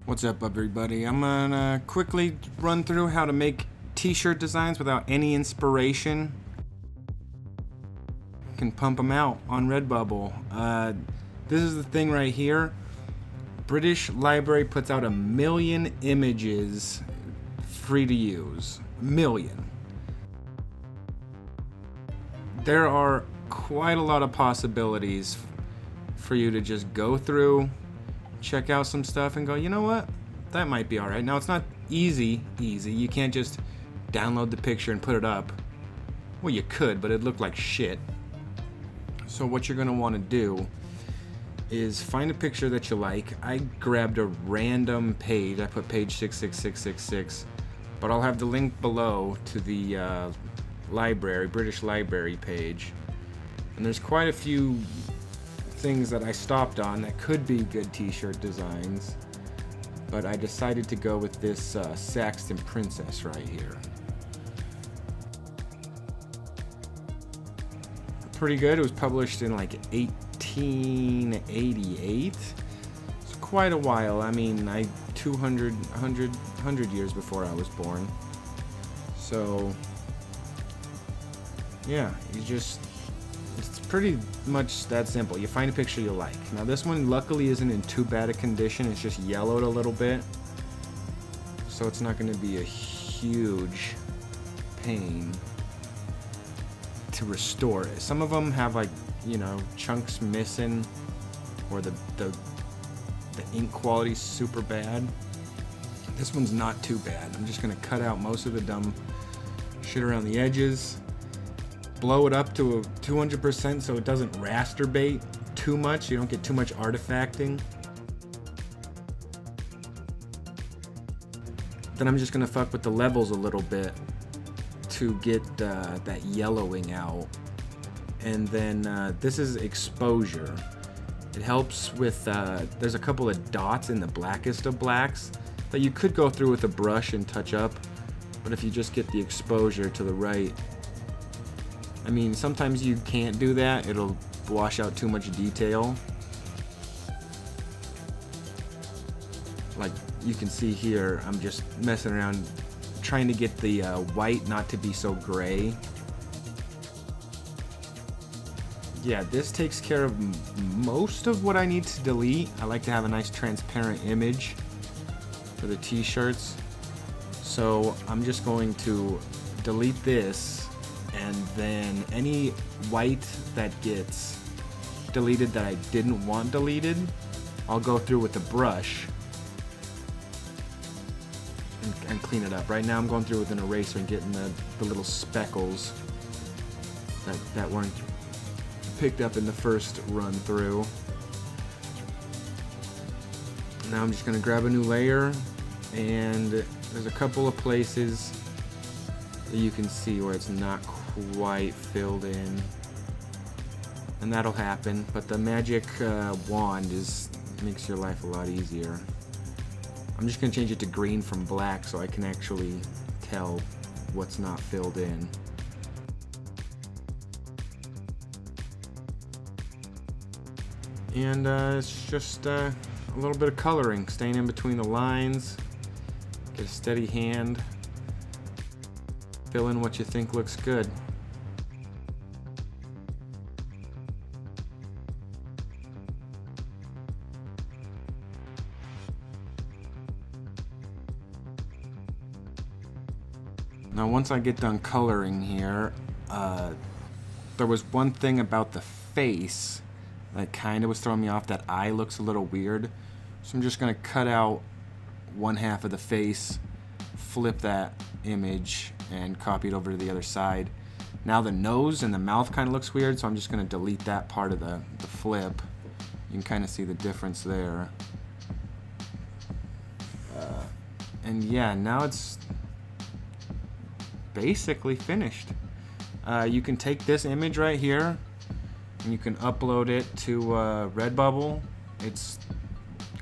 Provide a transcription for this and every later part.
What's up, everybody? I'm gonna quickly run through how to make t-shirt designs without any inspiration. You can pump them out on Redbubble. This is the thing right here. British Library puts out 1 million images free to use. 1 million. There are quite a lot of possibilities for you to just go through, check out some stuff and go, you know what, that might be alright. Now, it's not easy. You can't just download the picture and put it up. Well, you could, but it'd look like shit. So what you're going to want to do is find a picture that you like. I grabbed a random page. I put page 66666, but I'll have the link below to the British Library page. And there's quite a few things that I stopped on that could be good t-shirt designs, but I decided to go with this Saxon princess right here. Pretty good. It was published in like 1888. It's quite a while. I mean, 100 years before I was born. So yeah, it's pretty much that simple. You find a picture you like. Now this one luckily isn't in too bad a condition. It's just yellowed a little bit, so it's not going to be a huge pain to restore it. Some of them have, like, you know, chunks missing, or the ink quality's super bad. This one's not too bad. I'm just going to cut out most of the dumb shit around the edges. Blow it up to 200% so it doesn't rasterbate too much. You don't get too much artifacting. Then I'm just gonna fuck with the levels a little bit to get that yellowing out. And then this is exposure. It helps with, there's a couple of dots in the blackest of blacks that you could go through with a brush and touch up. But if you just get the exposure to the right, I mean, sometimes you can't do that. It'll wash out too much detail. Like you can see here, I'm just messing around trying to get the white not to be so gray. Yeah, this takes care of most of what I need to delete. I like to have a nice transparent image for the t-shirts. So I'm just going to delete this. And then any white that gets deleted that I didn't want deleted, I'll go through with a brush and clean it up. Right now I'm going through with an eraser and getting the little speckles that weren't picked up in the first run through. Now I'm just going to grab a new layer, and there's a couple of places that you can see where it's not quite filled in, and that'll happen, but the magic wand makes your life a lot easier. I'm just going to change it to green from black so I can actually tell what's not filled in. And it's just a little bit of coloring, staying in between the lines. Get a steady hand. Fill in what you think looks good. Now once I get done coloring here, there was one thing about the face that kind of was throwing me off. That eye looks a little weird. So I'm just going to cut out one half of the face, flip that image, and copy it over to the other side. Now the nose and the mouth kind of looks weird, so I'm just going to delete that part of the flip. You can kind of see the difference there. And yeah, now it's basically finished. You can take this image right here and you can upload it to Redbubble. It's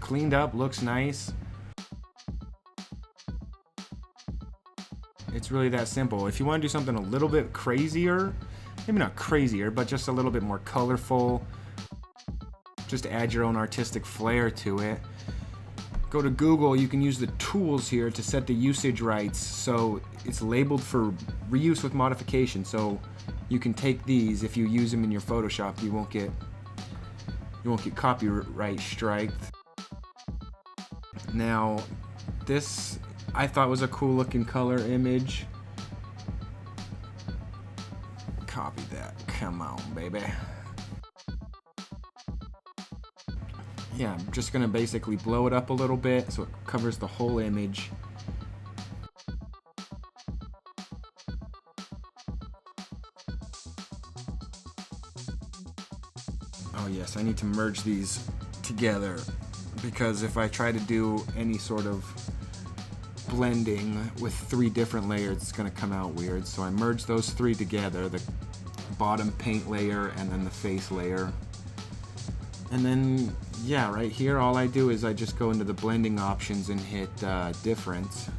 cleaned up, looks nice. It's really that simple. If you want to do something a little bit crazier, maybe not crazier, but just a little bit more colorful, just add your own artistic flair to it, go to Google, you can use the tools here to set the usage rights. So it's labeled for reuse with modification. So you can take these, if you use them in your Photoshop, you won't get copyright striked. Now, this I thought was a cool looking color image. Copy that. Come on, baby. Yeah, I'm just gonna basically blow it up a little bit so it covers the whole image. Oh yes, I need to merge these together, because if I try to do any sort of blending with 3 different layers, it's gonna come out weird. So I merge those 3 together, the bottom paint layer and then the face layer. And then, yeah, right here, all I do is I just go into the blending options and hit difference.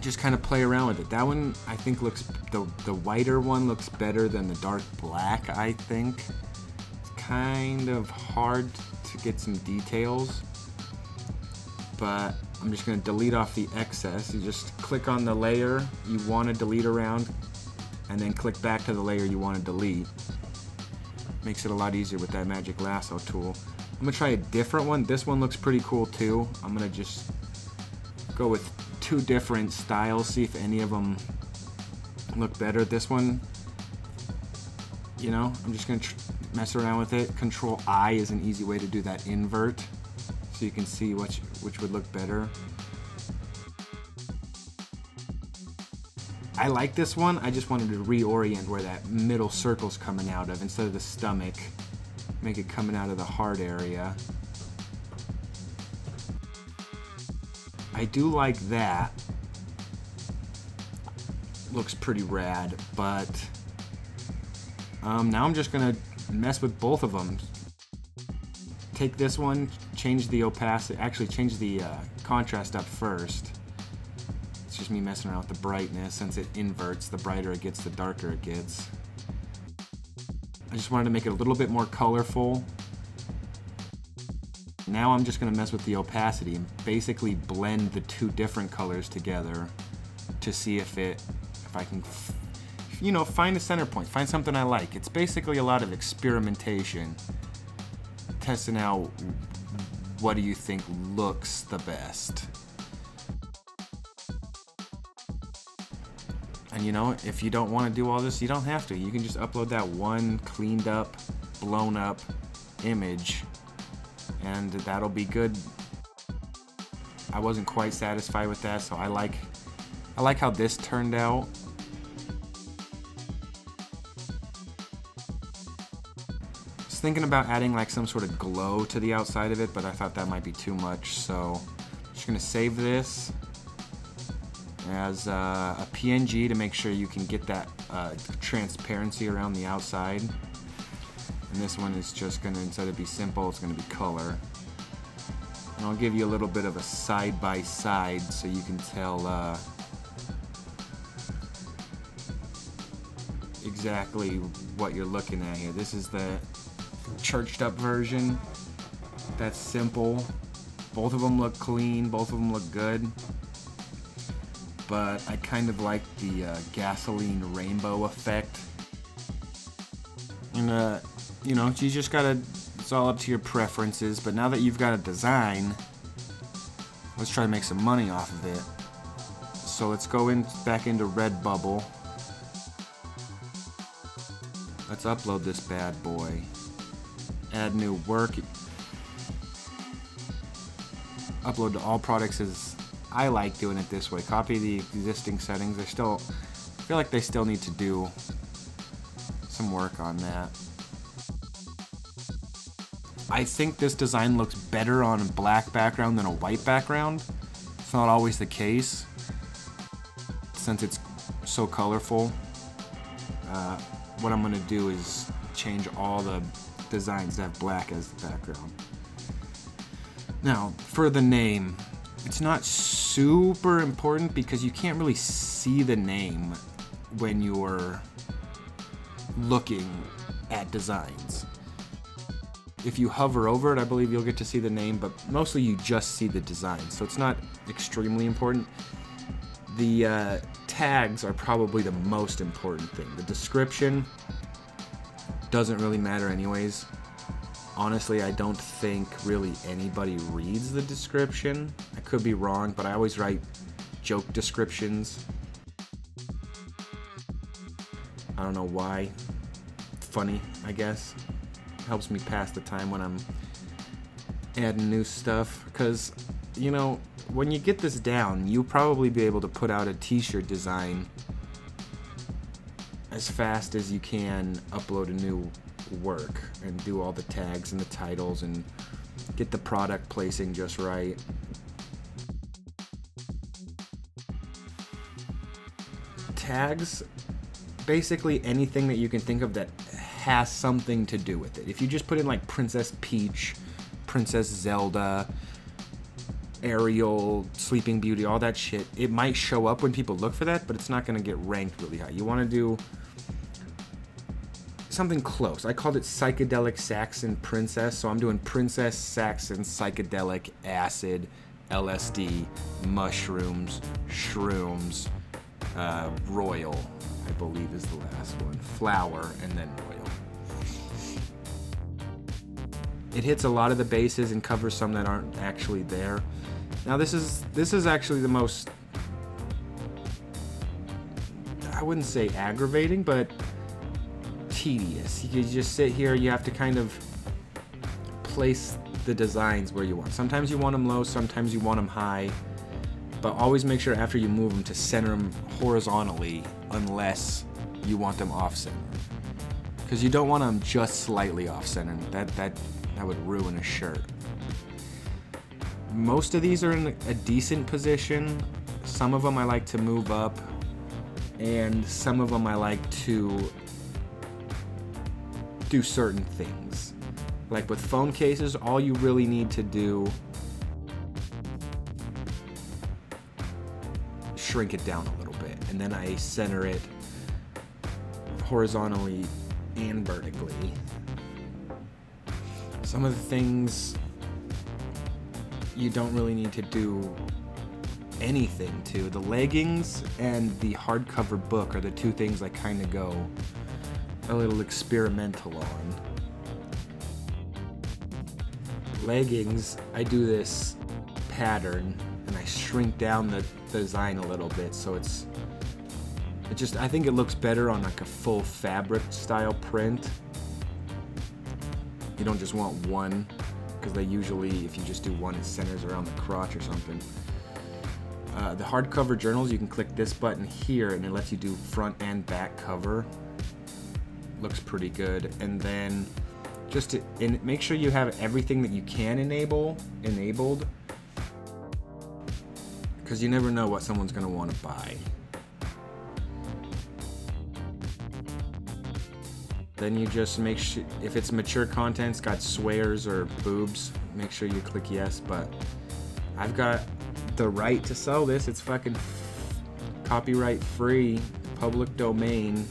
Just kind of play around with it. That one, I think, looks, the whiter one looks better than the dark black, I think. It's kind of hard to get some details, but I'm just going to delete off the excess. You just click on the layer you want to delete around, and then click back to the layer you want to delete. Makes it a lot easier with that magic lasso tool. I'm gonna try a different one. This one looks pretty cool too. I'm gonna just go with 2 different styles, see if any of them look better. This one, you know, I'm just gonna mess around with it. Control I is an easy way to do that invert, so you can see which would look better. I like this one. I just wanted to reorient where that middle circle's coming out of. Instead of the stomach, make it coming out of the heart area. I do like that. Looks pretty rad, but now I'm just gonna mess with both of them. Take this one, change the opacity, actually change the contrast up first. Just me messing around with the brightness. Since it inverts, the brighter it gets, the darker it gets. I just wanted to make it a little bit more colorful. Now I'm just going to mess with the opacity and basically blend the 2 different colors together to see if I can, you know, find a center point, find something I like. It's basically a lot of experimentation, testing out what do you think looks the best. And you know, if you don't want to do all this, you don't have to. You can just upload that one cleaned up, blown up image, and that'll be good. I wasn't quite satisfied with that, so I like how this turned out. I was thinking about adding like some sort of glow to the outside of it, but I thought that might be too much, so I'm just gonna save this as a PNG to make sure you can get that transparency around the outside. And this one is just gonna, instead of be simple, it's gonna be color. And I'll give you a little bit of a side by side so you can tell exactly what you're looking at here. This is the churched up version. That's simple. Both of them look clean, both of them look good. But I kind of like the gasoline rainbow effect. And you know, you just gotta, it's all up to your preferences, but now that you've got a design, let's try to make some money off of it. So let's go back into Redbubble. Let's upload this bad boy. Add new work. Upload to all products is, I like doing it this way. Copy the existing settings. I feel like they still need to do some work on that. I think this design looks better on a black background than a white background. It's not always the case, since it's so colorful. What I'm gonna do is change all the designs to have black as the background. Now, for the name, it's not super important because you can't really see the name when you're looking at designs. if you hover over it, I believe you'll get to see the name, but mostly you just see the design, so it's not extremely important. The tags are probably the most important thing. The description doesn't really matter anyways. Honestly, I don't think really anybody reads the description. I could be wrong, but I always write joke descriptions. I don't know why. Funny, I guess. Helps me pass the time when I'm adding new stuff. Because, you know, when you get this down, you'll probably be able to put out a t-shirt design as fast as you can upload a new work and do all the tags and the titles and get the product placing just right. Tags, basically anything that you can think of that has something to do with it. If you just put in like Princess Peach, Princess Zelda, Ariel, Sleeping Beauty, all that shit, it might show up when people look for that, but it's not going to get ranked really high. You want to do something close. I called it Psychedelic Saxon Princess, so I'm doing Princess Saxon Psychedelic Acid, LSD, Mushrooms, Shrooms, Royal, I believe is the last one, Flower, and then Royal. It hits a lot of the bases and covers some that aren't actually there. Now this is actually the most, I wouldn't say aggravating, but tedious. You just sit here, you have to kind of place the designs where you want. Sometimes you want them low, sometimes you want them high, but always make sure after you move them to center them horizontally unless you want them off-center. Because you don't want them just slightly off-center. That would ruin a shirt. Most of these are in a decent position. Some of them I like to move up, and some of them I like to do certain things. Like with phone cases, all you really need to do, shrink it down a little bit, and then I center it horizontally and vertically. Some of the things you don't really need to do anything to. The leggings and the hardcover book are the two things I kind of go a little experimental on. Leggings, I do this pattern and I shrink down the design a little bit, so I think it looks better on like a full fabric style print. You don't just want one, because they usually, if you just do one, it centers around the crotch or something. The hardcover journals, you can click this button here and it lets you do front and back cover. Looks pretty good. And then make sure you have everything that you can enabled, because you never know what someone's going to want to buy. Then you just make sure, if it's mature content, it's got swears or boobs, make sure you click yes. But I've got the right to sell this. It's fucking copyright free, public domain.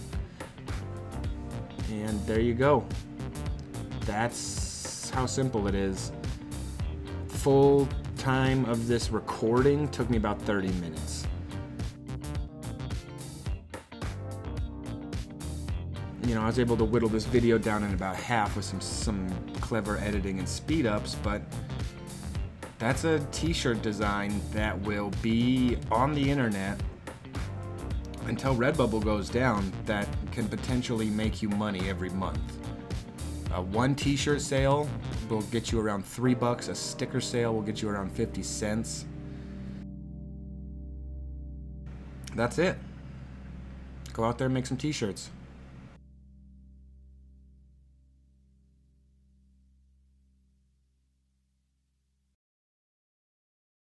And there you go. That's how simple it is. Full time of this recording took me about 30 minutes. You know, I was able to whittle this video down in about half with some clever editing and speed ups, but that's a t-shirt design that will be on the internet until Redbubble goes down, that can potentially make you money every month. One t-shirt sale will get you around $3. A sticker sale will get you around 50 cents. That's it. Go out there and make some t-shirts.